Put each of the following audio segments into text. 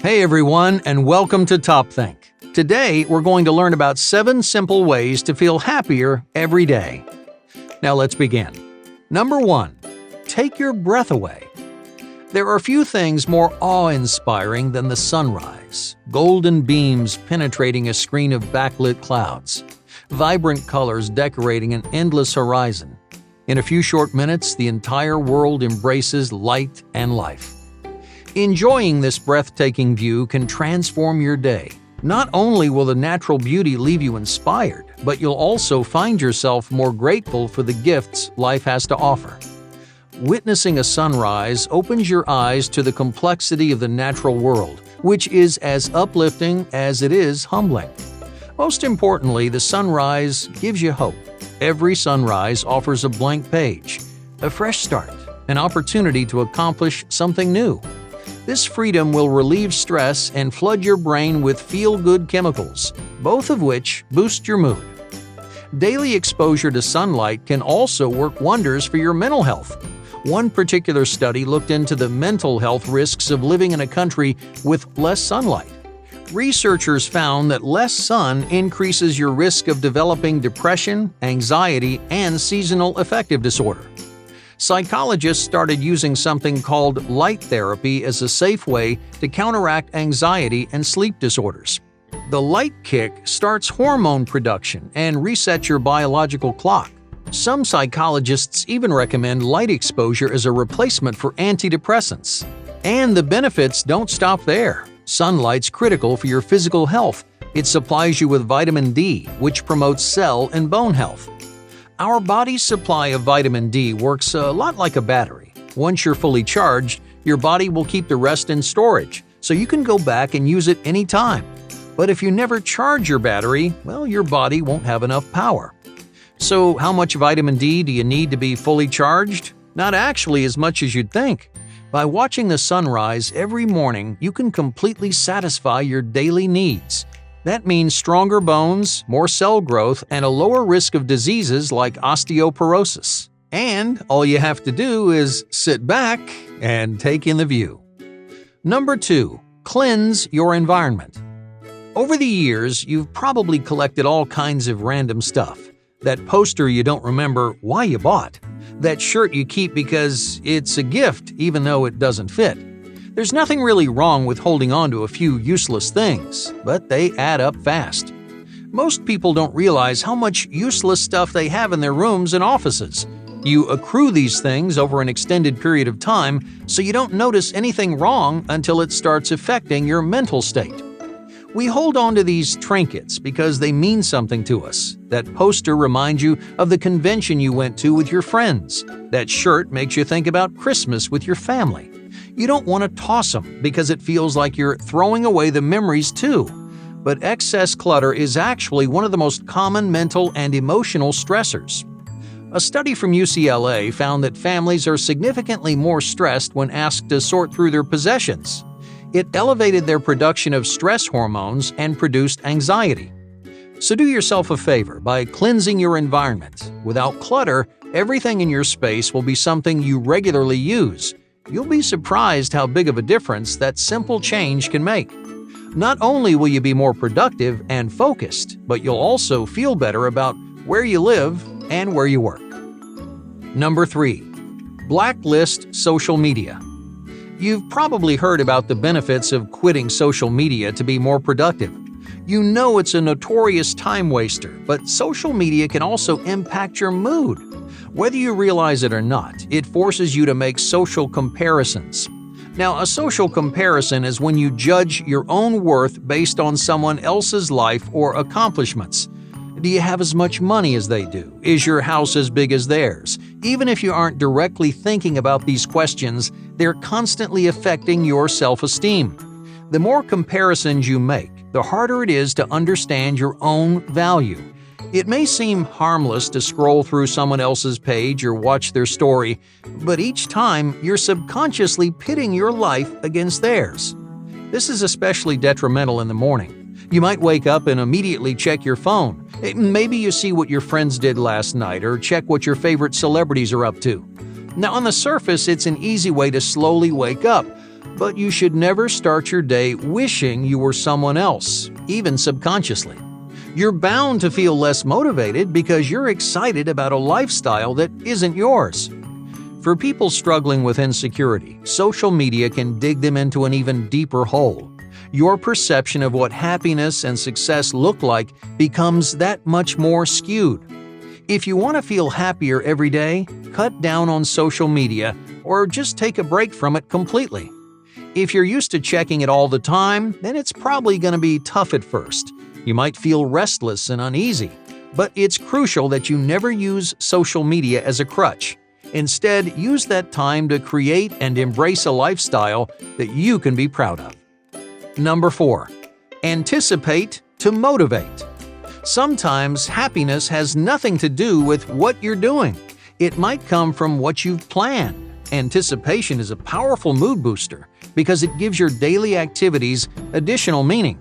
Hey everyone, and welcome to TopThink. Today, we're going to learn about 7 simple ways to feel happier every day. Now let's begin. Number 1. Take your breath away. There are few things more awe-inspiring than the sunrise, golden beams penetrating a screen of backlit clouds, vibrant colors decorating an endless horizon. In a few short minutes, the entire world embraces light and life. Enjoying this breathtaking view can transform your day. Not only will the natural beauty leave you inspired, but you'll also find yourself more grateful for the gifts life has to offer. Witnessing a sunrise opens your eyes to the complexity of the natural world, which is as uplifting as it is humbling. Most importantly, the sunrise gives you hope. Every sunrise offers a blank page, a fresh start, an opportunity to accomplish something new. This freedom will relieve stress and flood your brain with feel-good chemicals, both of which boost your mood. Daily exposure to sunlight can also work wonders for your mental health. One particular study looked into the mental health risks of living in a country with less sunlight. Researchers found that less sun increases your risk of developing depression, anxiety, and seasonal affective disorder. Psychologists started using something called light therapy as a safe way to counteract anxiety and sleep disorders. The light kick starts hormone production and resets your biological clock. Some psychologists even recommend light exposure as a replacement for antidepressants. And the benefits don't stop there. Sunlight's critical for your physical health. It supplies you with vitamin D, which promotes cell and bone health. Our body's supply of vitamin D works a lot like a battery. Once you're fully charged, your body will keep the rest in storage, so you can go back and use it anytime. But if you never charge your battery, well, your body won't have enough power. So how much vitamin D do you need to be fully charged? Not actually as much as you'd think. By watching the sunrise every morning, you can completely satisfy your daily needs. That means stronger bones, more cell growth, and a lower risk of diseases like osteoporosis. And all you have to do is sit back and take in the view. Number 2. Cleanse your environment. Over the years, you've probably collected all kinds of random stuff. That poster you don't remember why you bought. That shirt you keep because it's a gift even though it doesn't fit. There's nothing really wrong with holding on to a few useless things, but they add up fast. Most people don't realize how much useless stuff they have in their rooms and offices. You accrue these things over an extended period of time, so you don't notice anything wrong until it starts affecting your mental state. We hold on to these trinkets because they mean something to us. That poster reminds you of the convention you went to with your friends. That shirt makes you think about Christmas with your family. You don't want to toss them because it feels like you're throwing away the memories too. But excess clutter is actually one of the most common mental and emotional stressors. A study from UCLA found that families are significantly more stressed when asked to sort through their possessions. It elevated their production of stress hormones and produced anxiety. So do yourself a favor by cleansing your environment. Without clutter, everything in your space will be something you regularly use. You'll be surprised how big of a difference that simple change can make. Not only will you be more productive and focused, but you'll also feel better about where you live and where you work. Number 3. Blacklist social media. You've probably heard about the benefits of quitting social media to be more productive. You know it's a notorious time waster, but social media can also impact your mood. Whether you realize it or not, it forces you to make social comparisons. Now, a social comparison is when you judge your own worth based on someone else's life or accomplishments. Do you have as much money as they do? Is your house as big as theirs? Even if you aren't directly thinking about these questions, they're constantly affecting your self-esteem. The more comparisons you make, the harder it is to understand your own value. It may seem harmless to scroll through someone else's page or watch their story, but each time you're subconsciously pitting your life against theirs. This is especially detrimental in the morning. You might wake up and immediately check your phone. Maybe you see what your friends did last night or check what your favorite celebrities are up to. Now, on the surface, it's an easy way to slowly wake up, But you should never start your day wishing you were someone else, even subconsciously. You're bound to feel less motivated because you're excited about a lifestyle that isn't yours. For people struggling with insecurity, social media can dig them into an even deeper hole. Your perception of what happiness and success look like becomes that much more skewed. If you want to feel happier every day, cut down on social media or just take a break from it completely. If you're used to checking it all the time, then it's probably going to be tough at first. You might feel restless and uneasy, but it's crucial that you never use social media as a crutch. Instead, use that time to create and embrace a lifestyle that you can be proud of. Number 4. Anticipate to motivate. Sometimes happiness has nothing to do with what you're doing. It might come from what you've planned. Anticipation is a powerful mood booster because it gives your daily activities additional meaning.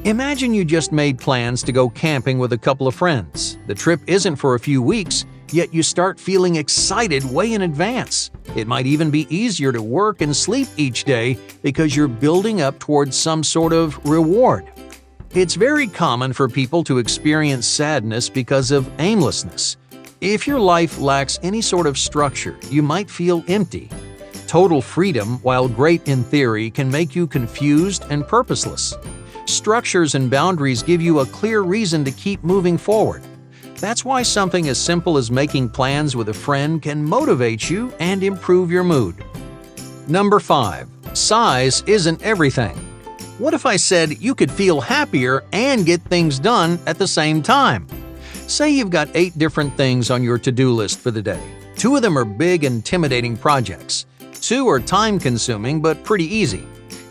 Imagine you just made plans to go camping with a couple of friends. The trip isn't for a few weeks, yet you start feeling excited way in advance. It might even be easier to work and sleep each day because you're building up towards some sort of reward. It's very common for people to experience sadness because of aimlessness. If your life lacks any sort of structure, you might feel empty. Total freedom, while great in theory, can make you confused and purposeless. Structures and boundaries give you a clear reason to keep moving forward. That's why something as simple as making plans with a friend can motivate you and improve your mood. Number 5. Size isn't everything. What if I said you could feel happier and get things done at the same time? Say you've got 8 different things on your to-do list for the day. 2 of them are big, intimidating projects. 2 are time-consuming but pretty easy.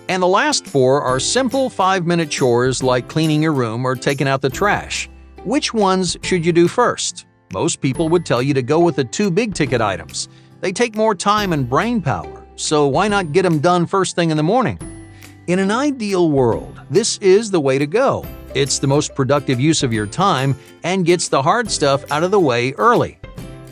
And the last 4 are simple 5-minute chores like cleaning your room or taking out the trash. Which ones should you do first? Most people would tell you to go with the 2 big-ticket items. They take more time and brain power, so why not get them done first thing in the morning? In an ideal world, this is the way to go. It's the most productive use of your time and gets the hard stuff out of the way early.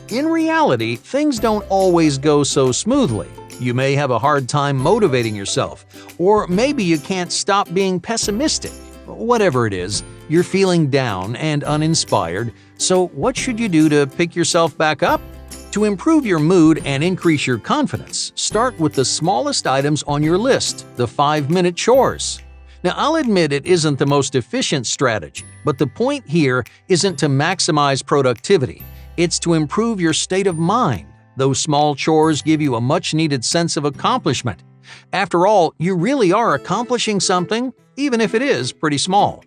In reality, things don't always go so smoothly. You may have a hard time motivating yourself, or maybe you can't stop being pessimistic. Whatever it is, you're feeling down and uninspired, so what should you do to pick yourself back up? To improve your mood and increase your confidence, start with the smallest items on your list, the 5-minute chores. Now, I'll admit it isn't the most efficient strategy, but the point here isn't to maximize productivity. It's to improve your state of mind. Those small chores give you a much-needed sense of accomplishment. After all, you really are accomplishing something, even if it is pretty small.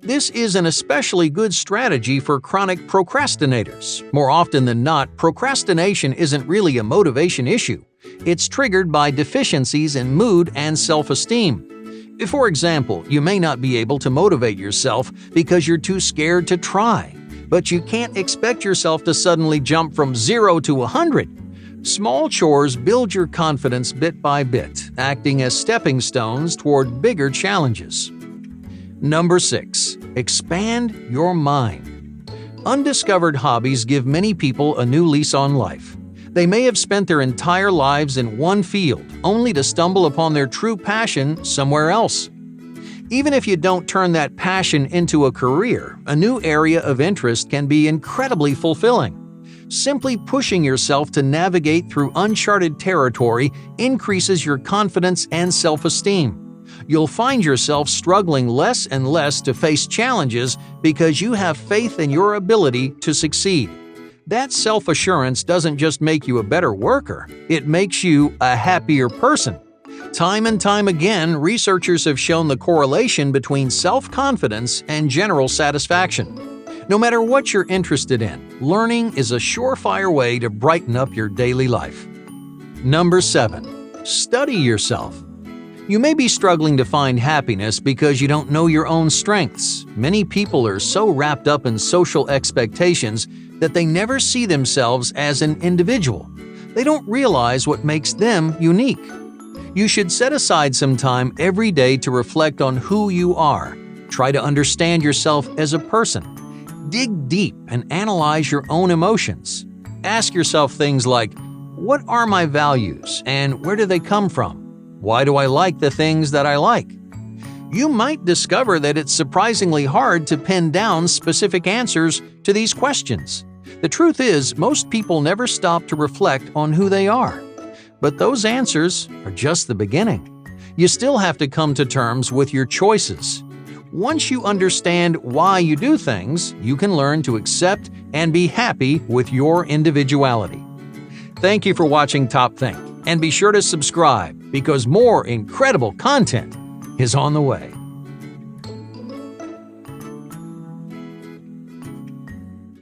This is an especially good strategy for chronic procrastinators. More often than not, procrastination isn't really a motivation issue. It's triggered by deficiencies in mood and self-esteem. For example, you may not be able to motivate yourself because you're too scared to try. But you can't expect yourself to suddenly jump from 0 to 100. Small chores build your confidence bit by bit, acting as stepping stones toward bigger challenges. Number 6. Expand your mind. Undiscovered hobbies give many people a new lease on life. They may have spent their entire lives in one field, only to stumble upon their true passion somewhere else. Even if you don't turn that passion into a career, a new area of interest can be incredibly fulfilling. Simply pushing yourself to navigate through uncharted territory increases your confidence and self-esteem. You'll find yourself struggling less and less to face challenges because you have faith in your ability to succeed. That self-assurance doesn't just make you a better worker, it makes you a happier person. Time and time again, researchers have shown the correlation between self-confidence and general satisfaction. No matter what you're interested in, learning is a surefire way to brighten up your daily life. Number 7. Study yourself. You may be struggling to find happiness because you don't know your own strengths. Many people are so wrapped up in social expectations that they never see themselves as an individual. They don't realize what makes them unique. You should set aside some time every day to reflect on who you are. Try to understand yourself as a person. Dig deep and analyze your own emotions. Ask yourself things like, what are my values and where do they come from? Why do I like the things that I like? You might discover that it's surprisingly hard to pin down specific answers to these questions. The truth is, most people never stop to reflect on who they are. But those answers are just the beginning. You still have to come to terms with your choices. Once you understand why you do things, you can learn to accept and be happy with your individuality. Thank you for watching TopThink, and be sure to subscribe because more incredible content is on the way.